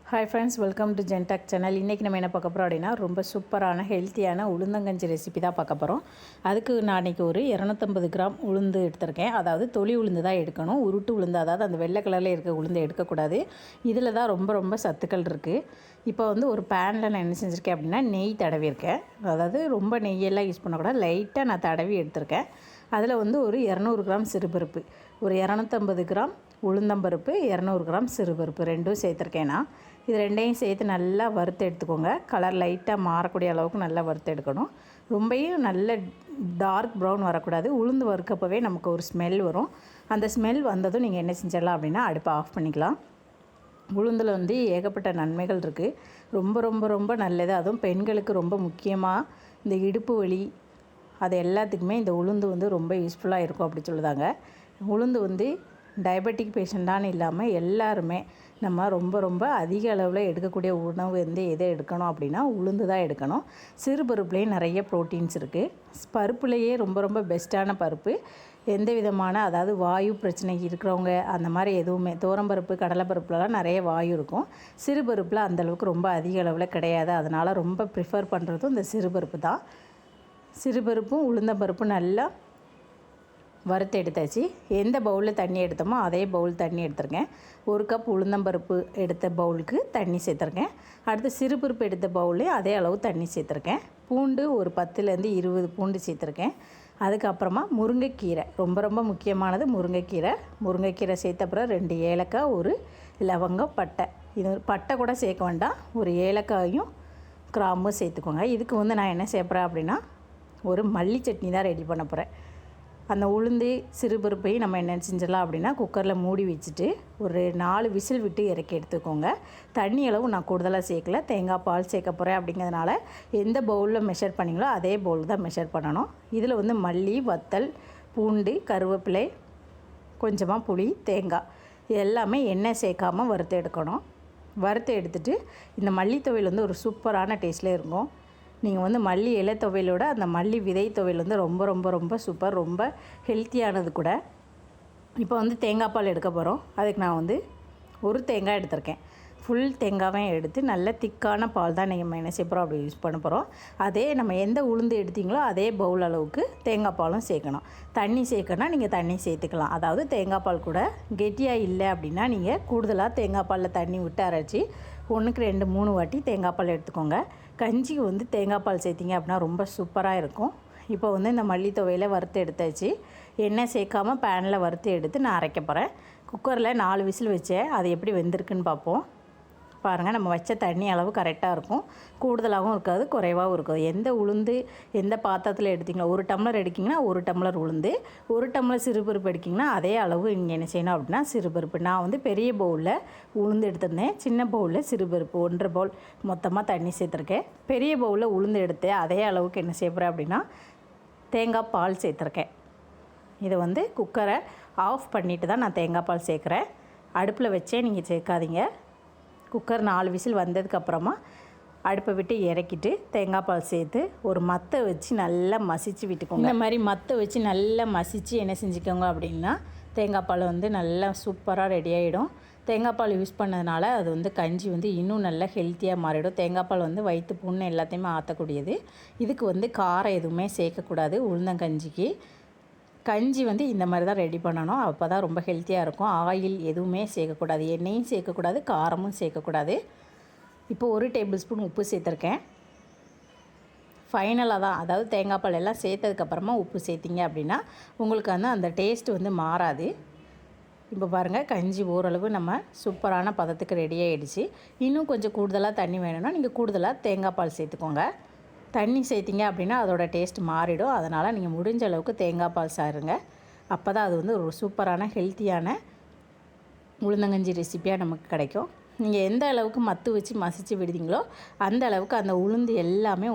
Hi friends, welcome to ஜென்டாக் channel. இன்றைக்கி நம்ம என்ன பார்க்க போகிறோம் அப்படின்னா, ரொம்ப சூப்பரான ஹெல்த்தியான உளுந்தங்கஞ்சி ரெசிபி தான் பார்க்க போகிறோம். அதுக்கு நான் இன்றைக்கி ஒரு 250 கிராம் உளுந்து எடுத்திருக்கேன். அதாவது தொளி உளுந்து தான் எடுக்கணும். உருட்டு உளுந்து, அதாவது அந்த வெள்ளை கலரில் இருக்க உளுந்து எடுக்கக்கூடாது. இதில் தான் ரொம்ப சத்துக்கள் இருக்குது. இப்போ ஒரு பேனில் நான் என்ன செஞ்சுருக்கேன் அப்படின்னா, நெய் தடவிருக்கேன். அதாவது ரொம்ப நெய்யெல்லாம் யூஸ் பண்ணக்கூடாது, லைட்டாக நான் தடவி எடுத்திருக்கேன். அதில் ஒரு 200 கிராம் சிறுபருப்பு, ஒரு 250 கிராம் உளுந்தம்பருப்பு, 200 கிராம் சிறுபருப்பு ரெண்டும் சேர்த்துருக்கேன்னா, இது ரெண்டையும் சேர்த்து நல்லா வறுத்து எடுத்துக்கோங்க. கலர் லைட்டாக மாறக்கூடிய அளவுக்கு நல்லா வறுத்து எடுக்கணும். ரொம்பவும் நல்ல டார்க் ப்ரௌன் வரக்கூடாது. உளுந்து வறுக்கப்பவே நமக்கு ஒரு ஸ்மெல் வரும். அந்த ஸ்மெல் வந்ததும் நீங்கள் என்ன செஞ்சிடலாம் அப்படின்னா, அடுப்பை ஆஃப் பண்ணிக்கலாம். உளுந்தில் ஏகப்பட்ட நன்மைகள் இருக்குது. ரொம்ப நல்லது. அதுவும் பெண்களுக்கு ரொம்ப முக்கியமாக இந்த இடுப்பு வலி அது எல்லாத்துக்குமே இந்த உளுந்து ரொம்ப யூஸ்ஃபுல்லாக இருக்கும் அப்படி சொல்லுதாங்க. உளுந்து டயபெட்டிக் பேஷண்ட்டானு இல்லாமல் எல்லாருமே நம்ம ரொம்ப அதிக அளவில் எடுக்கக்கூடிய உணவு எதை எடுக்கணும் அப்படின்னா உளுந்து தான் எடுக்கணும். சிறுபருப்புலேயே நிறைய ப்ரோட்டீன்ஸ் இருக்குது. பருப்புலேயே ரொம்ப பெஸ்ட்டான பருப்பு. எந்த விதமான அதாவது வாயு பிரச்சனை இருக்கிறவங்க அந்த மாதிரி எதுவுமே, துவரம்பருப்பு கடலைப்பருப்புலலாம் நிறைய வாயு இருக்கும். சிறுபருப்பில் அந்தளவுக்கு ரொம்ப அதிக அளவில் கிடையாது. அதனால் ரொம்ப ப்ரிஃபர் பண்ணுறதும் இந்த சிறுபருப்பு தான். சிறுபருப்பும் உளுந்தம்பருப்பும் நல்லா வறுத்து எடுத்தாச்சு. எந்த பவுலில் தண்ணி எடுத்தோமோ அதே பவுல் தண்ணி எடுத்துருக்கேன். 1 கப் உளுந்தம்பருப்பு எடுத்த பவுலுக்கு தண்ணி சேர்த்துருக்கேன். அடுத்து சிறுபருப்பு எடுத்த பவுல்லே அதே அளவு தண்ணி சேர்த்துருக்கேன். பூண்டு ஒரு 10லேருந்து 20 பூண்டு சேர்த்துருக்கேன். அதுக்கப்புறமா முருங்கைக்கீரை, ரொம்ப முக்கியமானது முருங்கைக்கீரை சேர்த்த அப்புறம் 2 ஏலக்காய், ஒரு லவங்கம், பட்டை. இது பட்டை கூட சேர்க்க வேண்டாம், ஒரு ஏலக்காயும் கிராம்பும் சேர்த்துக்கோங்க. இதுக்கு நான் என்ன சேர்ப்பேன் அப்படின்னா, ஒரு மல்லி சட்னி தான் ரெடி பண்ண போகிறேன். அந்த உளுந்து சிறுபருப்பையும் நம்ம என்ன செஞ்சிடலாம் அப்படின்னா, குக்கரில் மூடி வச்சுட்டு ஒரு 4 விசில் விட்டு இறக்கி எடுத்துக்கோங்க. தண்ணி அளவு நான் கூடுதலாக சேர்க்கல, தேங்காய் பால் சேர்க்க போகிறேன். அப்படிங்கிறதுனால எந்த பவுலில் மெஷர் பண்ணிங்களோ அதே பவுல் தான் மெஷர் பண்ணணும். இதில் மல்லி, வத்தல், பூண்டு, கருவேப்பிலை, கொஞ்சமாக புளி, தேங்காய் இது எல்லாமே எண்ணெய் சேர்க்காமல் வறுத்து எடுக்கணும். வறுத்து எடுத்துகிட்டு இந்த மல்லி துவையல் ஒரு சூப்பரான டேஸ்ட்டில் இருக்கும். நீங்கள் மல்லி இலை துவையலோட அந்த மல்லி விதை துவையல் ரொம்ப சூப்பர், ரொம்ப ஹெல்த்தியானது கூட. இப்போ தேங்காய் பால் எடுக்க போகிறோம். அதுக்கு நான் ஒரு தேங்காய் எடுத்திருக்கேன். ஃபுல் தேங்காயும் எடுத்து நல்ல திக்கான பால் தான் நீங்கள் என்ன செய்ய போகிறோம் அப்படி யூஸ் பண்ண போகிறோம். அதே நம்ம எந்த உளுந்து எடுத்தீங்களோ அதே பவுல் அளவுக்கு தேங்காய் பாலும் சேர்க்கணும். தண்ணி சேர்க்கணும், நீங்கள் தண்ணி சேர்த்துக்கலாம். அதாவது தேங்காய் பால் கூட கெட்டியாக இல்லை அப்படின்னா நீங்கள் கூடுதலாக தேங்காய் பாலில் தண்ணி விட்டு அரைச்சி 1க்கு 2 3 வாட்டி தேங்காய் பால் எடுத்துக்கோங்க. கஞ்சிக்கு தேங்காய் பால் சேர்த்திங்க அப்படின்னா ரொம்ப சூப்பராக இருக்கும். இப்போ இந்த மல்லி துவையில் வறுத்து எடுத்தாச்சு. எண்ணெய் சேர்க்காமல் பேனில் வறுத்து எடுத்து நான் அரைக்க போகிறேன். குக்கரில் 4 விசில் வச்சேன். அது எப்படி வெந்திருக்குன்னு பார்ப்போம். பாருங்கள், நம்ம வச்ச தண்ணி அளவு கரெக்டாக இருக்கும். கூடுதலாகவும் இருக்காது, குறைவாகவும் இருக்காது. எந்த உளுந்து எந்த பாத்திரத்தில் எடுத்திங்களோ, 1 டம்ளர் எடுக்கிங்கன்னா 1 டம்ளர் உளுந்து, 1 டம்ளர் சிறுபருப்பு எடுக்கிங்கன்னா அதே அளவு நீங்கள் என்ன செய்யணும் அப்படின்னா சிறுபருப்பு. நான் பெரிய பவுலில் உளுந்து எடுத்திருந்தேன், சின்ன பவுலில் சிறுபருப்பு 1.5 பவுல் மொத்தமாக தண்ணி சேர்த்துருக்கேன். பெரிய பவுலில் உளுந்து எடுத்தேன், அதே அளவுக்கு என்ன செய்யப்படுறேன் அப்படின்னா தேங்காய் பால் சேர்த்துருக்கேன். இதை குக்கரை ஆஃப் பண்ணிவிட்டு தான் நான் தேங்காய் பால் சேர்க்குறேன். அடுப்பில் வச்சே நீங்கள் சேர்க்காதீங்க. குக்கர் 4 விசில் வந்ததுக்கப்புறமா அடுப்பை விட்டு இறக்கிட்டு தேங்காய் பால் சேர்த்து ஒரு மத்தை வச்சு நல்லா மசிச்சு விட்டுக்கோங்க. இந்த மாதிரி மத்தை வச்சு நல்லா மசித்து என்ன செஞ்சுக்கோங்க அப்படின்னா, தேங்காய் பால் நல்லா சூப்பராக ரெடி ஆகிடும். தேங்காய் பால் யூஸ் பண்ணதுனால அது கஞ்சி இன்னும் நல்லா ஹெல்த்தியாக மாறிடும். தேங்காய் பால் வயிற்று புண்ணு எல்லாத்தையுமே ஆற்றக்கூடியது. இதுக்கு காரம் எதுவுமே சேர்க்கக்கூடாது. உளுந்தங்கஞ்சிக்கு கஞ்சி இந்த மாதிரி தான் ரெடி பண்ணணும். அப்போ தான் ரொம்ப ஹெல்த்தியாக இருக்கும். ஆயில் எதுவுமே சேர்க்கக்கூடாது, எண்ணெயும் சேர்க்கக்கூடாது, காரமும் சேர்க்கக்கூடாது. இப்போ 1 டேபிள் ஸ்பூன் உப்பு சேர்த்துருக்கேன். ஃபைனலாக தான், அதாவது தேங்காய் பால் எல்லாம் சேர்த்ததுக்கப்புறமா உப்பு சேர்த்திங்க அப்படின்னா உங்களுக்கு அந்த டேஸ்ட்டு மாறாது. இப்போ பாருங்கள், கஞ்சி ஓரளவு நம்ம சூப்பரான பதத்துக்கு ரெடி ஆகிடுச்சு. இன்னும் கொஞ்சம் கூடுதலாக தண்ணி வேணும்னா நீங்கள் கூடுதலாக தேங்காய் பால் சேர்த்துக்கோங்க. தண்ணி சேர்த்திங்க அப்படின்னா அதோடய டேஸ்ட் மாறிடும். அதனால் நீங்கள் முடிஞ்ச அளவுக்கு தேங்காய் பால் சாருங்க. அப்போ தான் அது ஒரு சூப்பரான ஹெல்த்தியான உளுந்தங்கஞ்சி ரெசிப்பியாக நமக்கு கிடைக்கும். நீங்கள் எந்த அளவுக்கு மத்து வச்சு மசித்து விடுதீங்களோ அந்த அளவுக்கு அந்த உளுந்து எல்லாமே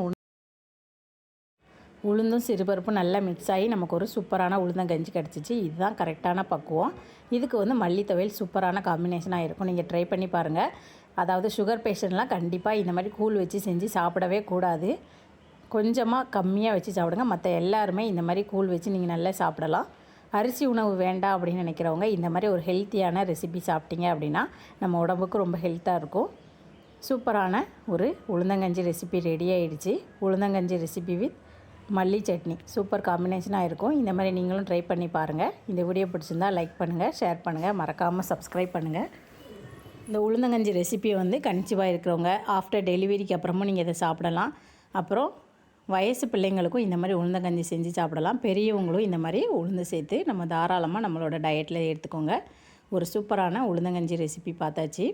உளுந்தும் சிறுபருப்பும் நல்லா மிக்ஸ் ஆகி நமக்கு ஒரு சூப்பரான உளுந்தங்கஞ்சி கிடச்சிச்சு. இதுதான் கரெக்டான பக்குவம். இதுக்கு மல்லி துவையல் சூப்பரான காம்பினேஷனாக இருக்கும். நீங்கள் ட்ரை பண்ணி பாருங்கள். அதாவது சுகர் பேஷண்ட்லாம் கண்டிப்பாக இந்த மாதிரி கூழ் வச்சு செஞ்சு சாப்பிடவே கூடாது. கொஞ்சமாக கம்மியாக வச்சு சாப்பிடுங்க. மற்ற எல்லாருமே இந்த மாதிரி கூழ் வச்சு நீங்கள் நல்லா சாப்பிடலாம். அரிசி உணவு வேண்டாம் அப்படின்னு நினைக்கிறவங்க இந்த மாதிரி ஒரு ஹெல்த்தியான ரெசிபி சாப்பிட்டீங்க அப்படின்னா நம்ம உடம்புக்கு ரொம்ப ஹெல்த்தாக இருக்கும். சூப்பரான ஒரு உளுந்தங்கஞ்சி ரெசிபி ரெடி ஆகிடுச்சு. உளுந்தங்கஞ்சி ரெசிபி வித் மல்லி சட்னி சூப்பர் காம்பினேஷனாக இருக்கும். இந்த மாதிரி நீங்களும் ட்ரை பண்ணி பாருங்கள். இந்த வீடியோ பிடிச்சிருந்தால் லைக் பண்ணுங்கள், ஷேர் பண்ணுங்கள், மறக்காமல் சப்ஸ்கிரைப் பண்ணுங்கள். இந்த உளுந்தங்கஞ்சி ரெசிபி கன்சீவாக இருக்கிறவங்க ஆஃப்டர் டெலிவரிக்கு அப்புறமும் நீங்கள் இதை சாப்பிடலாம். அப்புறம் வயசு பிள்ளைங்களுக்கும் இந்த மாதிரி உளுந்தங்கஞ்சி செஞ்சு சாப்பிடலாம். பெரியவங்களும் இந்த மாதிரி உளுந்து சேர்த்து நம்ம தாராளமாக நம்மளோட டயட்டில் எடுத்துக்கோங்க. ஒரு சூப்பரான உளுந்தங்கஞ்சி ரெசிபி பார்த்தாச்சு.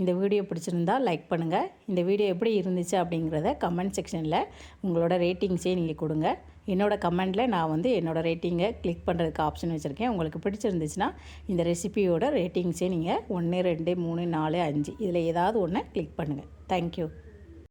இந்த வீடியோ பிடிச்சிருந்தால் லைக் பண்ணுங்கள். இந்த வீடியோ எப்படி இருந்துச்சு அப்படிங்கிறத கமெண்ட் செக்ஷனில் உங்களோட ரேட்டிங்ஸே நீங்கள் கொடுங்க. என்னோடய கமெண்டில் நான் என்னோடய ரேட்டிங்கை கிளிக் பண்ணுறதுக்கு ஆப்ஷன் வச்சுருக்கேன். உங்களுக்கு பிடிச்சிருந்துச்சுன்னா இந்த ரெசிபியோட ரேட்டிங்ஸே நீங்கள் 1, 2, 3, 4, 5 இதில் ஏதாவது ஒன்று கிளிக் பண்ணுங்கள். தேங்க்யூ.